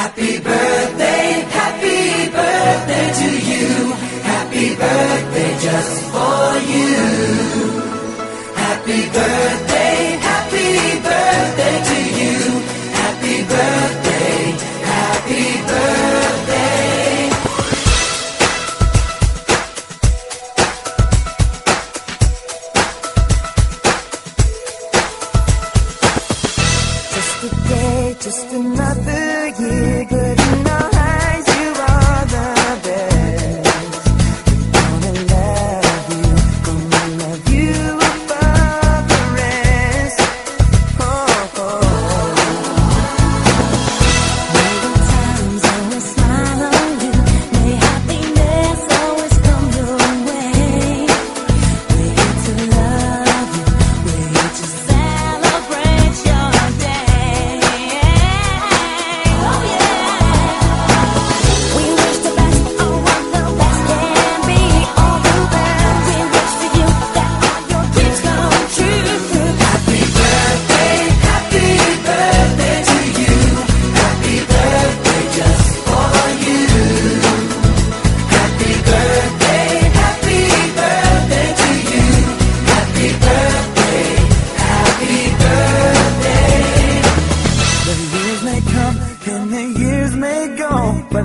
happy birthday to you. Happy birthday just for you. Happy birthday to you. Happy birthday, happy birthday. Just a day, just another year, good in our eyes, you are the best. Gonna love you above the rest. Oh, oh. May the times always smile on you, may happiness always come your way. We're here to love you, we're here to celebrate your day. Oh yeah. We wish the best of what the best can be. All the best. We wish for you that all your dreams come true. Happy birthday to you. Happy birthday just for you. Happy birthday to you. Happy birthday, happy birthday. The years may come and the years may go, but